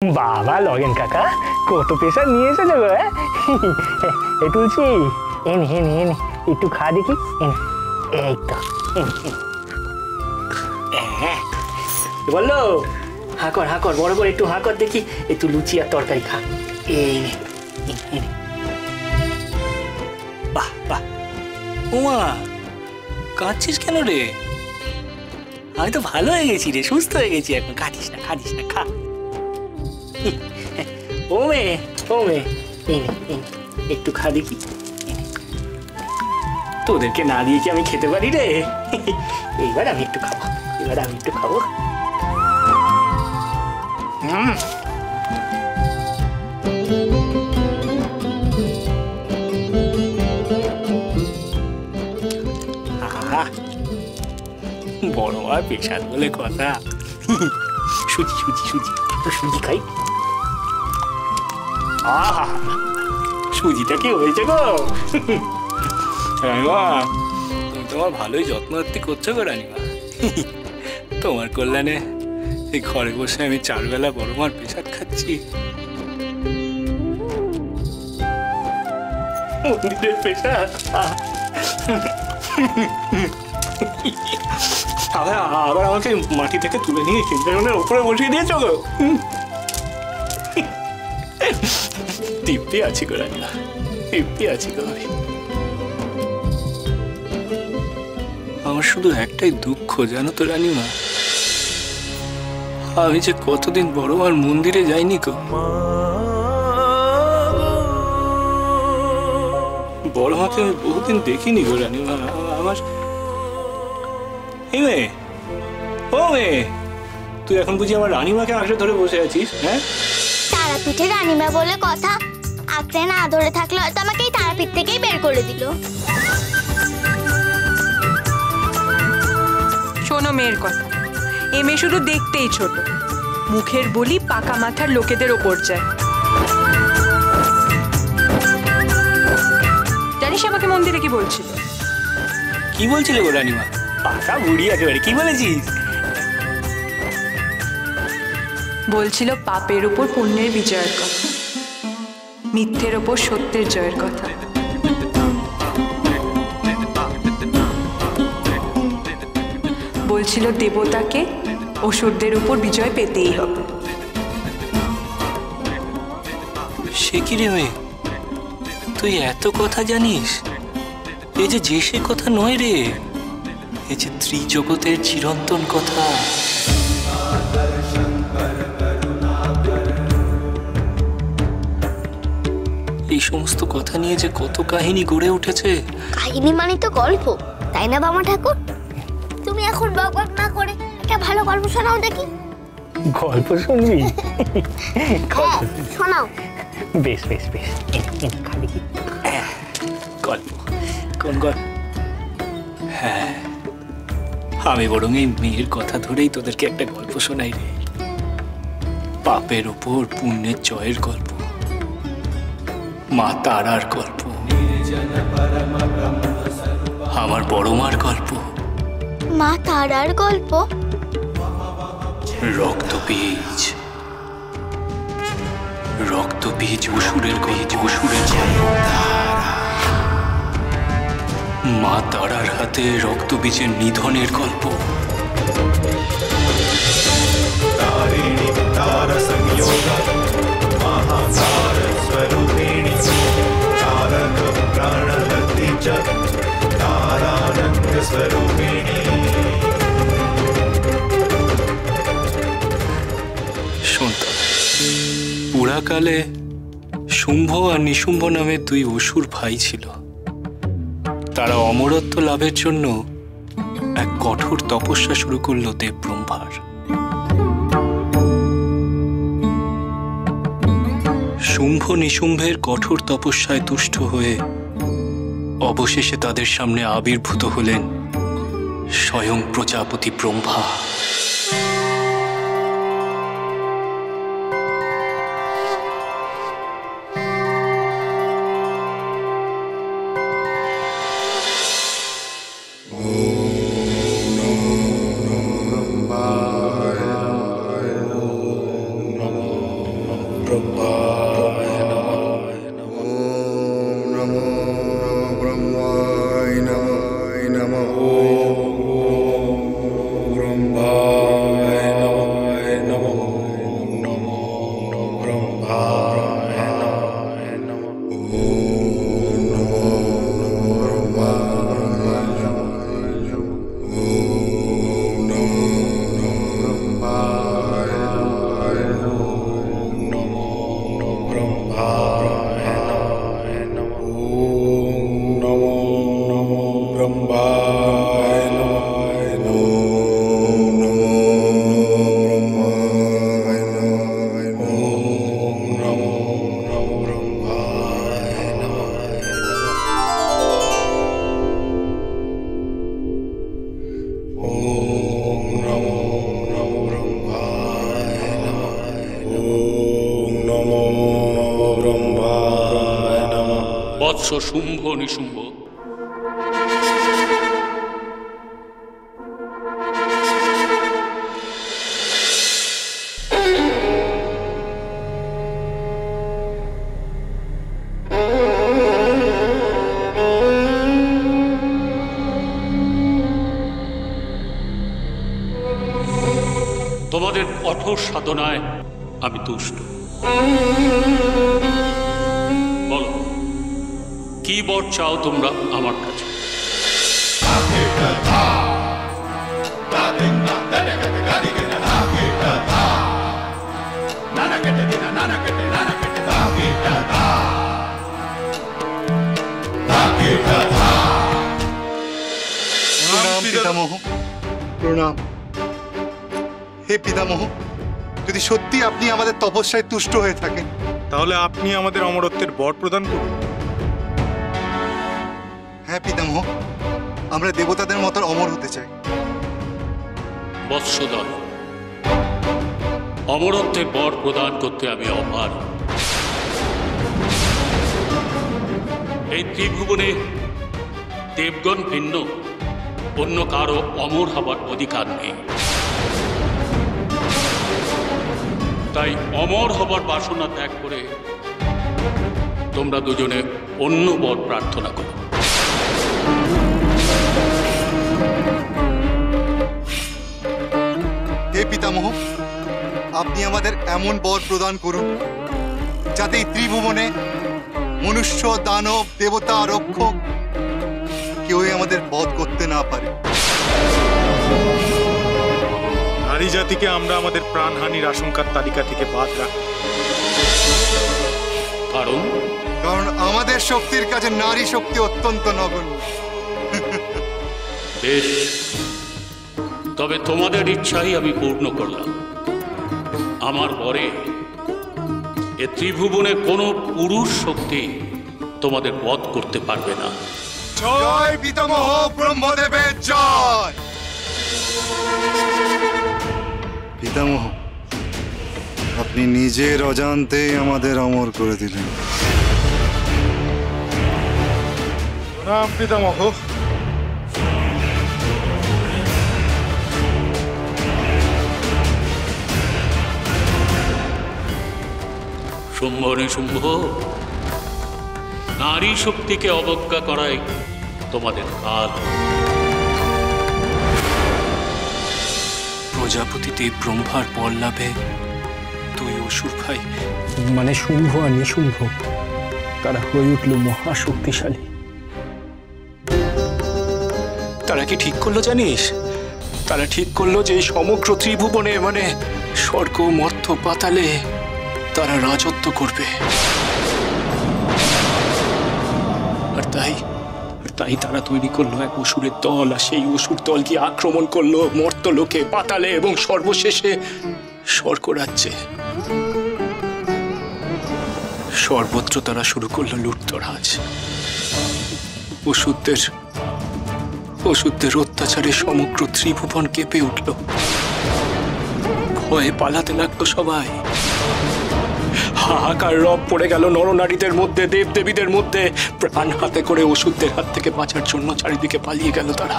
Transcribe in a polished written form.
বাবা লগেন কাকা কত পেশা নিয়ে এসেছো গো। এই তুলছি এনে এনে এনে একটু খা দেখি। এই তো বললো হাঁকর হাঁকর বড় বড় একটু হাঁকর দেখি, একটু লুচি আর তরকারি খা। এই বাহ বাহ। উমা কাঁদছিস কেন রে? আমি তো ভালো হয়ে গেছি রে, সুস্থ হয়ে গেছি এখন। কাঁদিস না কাঁদিস না, খা। ও মেয়ে একটু খা দেখি। তোদেরকে না দিয়ে কি আমি খেতে পারি রে? এইবার আমি একটু খাবো, এবার আমি একটু খাবো। বড় আর পেশাদ বলে কথা। সুজি সুজি সুজি তো সুজি খাই। আহা সুজিটা কি হয়েছে গো? রানিমা তুমি তোমার ভালোই যত্ন করছো গো রানিমা। তোমার কল্যাণে এই ঘরে বসে আমি 4 বেলা বড় মার পেশাদ খাচ্ছি। মন্দিরের পেশাদ আবার আমাকে মাটি থেকে তুলে নিয়ে সিংহাসনের উপরে বসিয়ে দিয়েছ গো। দিব্যি আছি গো রানিমা, দিব্যি আছি গো। আমার শুধু একটাই দুঃখ জানো তো রানিমা, আমি যে কতদিন বড় মার মন্দিরে যাইনি গো। বড় মাকে আমি বহুদিন দেখিনি গো রানিমা। আমার এই মেয়ে, ও মেয়ে, তুই এখন বুঝি আমার রানিমাকে আঁকড়ে ধরে বসে আছিস? হ্যাঁ, তারাপীঠে রানিমা বলে কথা, আঁকড়ে না ধরে থাকলে হয়তো আমাকে এই তারাপীঠ থেকেই বের করে দিল। শোনো মেয়ের কথা, এ মেয়ে শুধু দেখতেই ছোট, মুখের বলি পাকা মাথার লোকেদের ওপর যায়। জানিস আমাকে মন্দিরে কি বলছিল? কি বলছিলে গো রানিমা? পাকা বুড়ি একেবারে, কি বলেছিস? বলছিল পাপের উপর পুণ্যের বিজয়ের কথা, মিথ্যের ওপর সত্যের জয়ের কথা। বলছিল দেবতাকে অসুরদের উপর বিজয় পেতেই হবে। সে কি রে মেয়ে, তুই এত কথা জানিস? এই যে সে কথা নয় রে, এই যে ত্রিজগতের চিরন্তন কথা। এই সমস্ত কথা নিয়ে যে কত কাহিনী গড়ে উঠেছে। কাহিনী মানে তো গল্প, তাই না বাবা ঠাকুর? তুমি এখন বকবক না করে একটা ভালো গল্প শোনাও দেখি। গল্প শুনবি? হ্যাঁ শোনাও। বেশ বেশ বেশ, খা দেখি। গল্প? কোন গল্প? হ্যাঁ, আমি বরং এই মেয়ের কথা ধরেই তোদেরকে একটা গল্প শোনাই রে। পাপের উপর পুণ্যের জয়ের গল্প, মা তারার গল্প, আমার বড় মার গল্প। মা তারার গল্প? রক্তবীজ, রক্তবীজ অসুরের গল্প, অসুরের গল্প। মা তারার হাতে রক্তবীজের নিধনের গল্প। तारिणी तार संयोग महातार स्वरूपिणी तारक प्राणगति च तारानंद स्वरूपिणी। শুনতাম পুরাকালে শুম্ভ আর নিশুম্ভ নামে 2 অসুর ভাই ছিল। তারা অমরত্ব লাভের জন্য এক কঠোর তপস্যা শুরু করলো দেব ব্রহ্মার। শুম্ভ নিশুম্ভের কঠোর তপস্যায় তুষ্ট হয়ে অবশেষে তাদের সামনে আবির্ভূত হলেন স্বয়ং প্রজাপতি ব্রহ্মা। ব্রহ্মায় নমঃ। নমো ব্রহ্মায় নমঃ। ব্রহ্মায় নমঃ। নমো ব্রহ্মায় নমঃ। বৎস শুম্ভ নিশুম্ভ, তোমাদের কঠোর সাধনায় আমি তুষ্ট। বলো, কি বর চাও তোমরা আমার কাছে? প্রণাম পিতামহ, প্রণাম। হে পিতামহ, যদি সত্যি আপনি আমাদের তপস্যায় তুষ্ট হয়ে থাকেন, তাহলে আপনি আমাদের অমরত্বের বর প্রদান করুন। হ্যাঁ পিতামহ, আমরা দেবতাদের মতো অমর হতে চাই। বৎসদল, অমরত্বের বর প্রদান করতে আমি অপার। এই ত্রিভুবনে দেবগণ ভিন্ন অন্য কারো অমর হবার অধিকার নেই। তাই অমর হবার বাসনা ত্যাগ করে তোমরা দুজনে অন্য বর প্রার্থনা করো। হে পিতামহ, আপনি আমাদের এমন বর প্রদান করুন যাতে এই ত্রিভুবনে মনুষ্য, দানব, দেবতা, রক্ষক কেউই আমাদের বধ করতে না পারে। নারী জাতিকে আমরা আমাদের প্রাণহানির আশঙ্কার তালিকা থেকে বাদ রাখি। কারণ আমাদের শক্তির কাছে নারী শক্তি অত্যন্ত নগণ্য। বেশ, তবে তোমাদের ইচ্ছাই আমি পূর্ণ করলাম। আমার পরে এ ত্রিভুবনে কোনো পুরুষ শক্তি তোমাদের বধ করতে পারবে না। জয় পিতামহ ব্রহ্মদেবের জয়। পিতামহ, আপনি নিজের অজান্তেই আমাদের অমর করে দিলেন। প্রণাম পিতামহ। শুম্ভ নিশুম্ভ, নারী শক্তিকে অবজ্ঞা করাই তোমাদের কাল। প্রজাপতি দেব ব্রহ্মার বর লাভে তুই অসুর ভাই মানে শুম্ভ আর নিশুম্ভ তারা হয়ে উঠল মহাশক্তিশালী। তারা কি ঠিক করলো জানিস? তারা ঠিক করলো যে সমগ্র ত্রিভুবনে মানে স্বর্গ, মর্ত্য, পাতালে তারা রাজত্ব করবে। আর তাই তারা তৈরি করলো এক অসুরের দল, আর সেই অসুর দল কি আক্রমণ করলো মর্ত্যলোকে, পাতালে এবং সর্বশেষে স্বর্গরাজ্যে। সর্বত্র তারা শুরু করলো লুটতরাজ। অসুরদের অত্যাচারে সমগ্র ত্রিভুবন কেঁপে উঠল। ভয়ে পালাতে লাগলো সবাই। হাহাকার রব পড়ে গেল নরনারীদের মধ্যে, দেবদেবীদের মধ্যে। প্রাণ হাতে করে অসুরদের হাত থেকে বাঁচার জন্য চারিদিকে পালিয়ে গেল তারা।